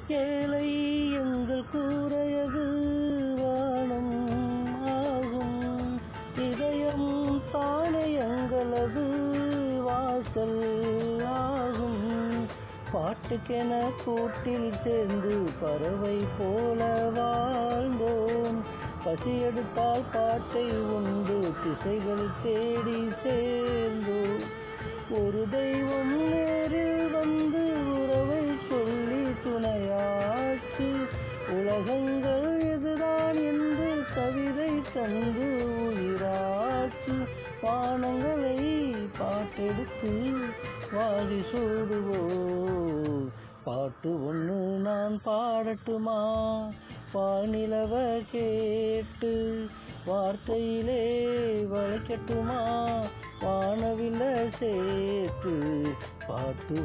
ஏழை எங்கள் கூரையது வானம் ஆகும், இதயம் தானே எங்களது வாசல் ஆகும். பாட்டுக்கென கூட்டில் சேர்ந்து பறவை போல வாழ்ந்தோம், பசி எடுத்தால் பாட்டை உண்டு திசைகள் தேடி சேர்ந்தோம். ஒரு தெய்வம் நேரில் வந்து உறவை சொல்லி துணையாச்சு, உலகங்கள் இதுதான் என்று கவிதை தந்து உயிராச்சு. வானங்களை பாட்டெடுத்து வாரி சூடுவோம், பாட்டு ஒன்று நான் பாடட்டுமா? வானிலவ கேட்டு வார்த்தையிலே வளைக்கட்டுமா? வானவில்ல சேர்த்து பாட்டு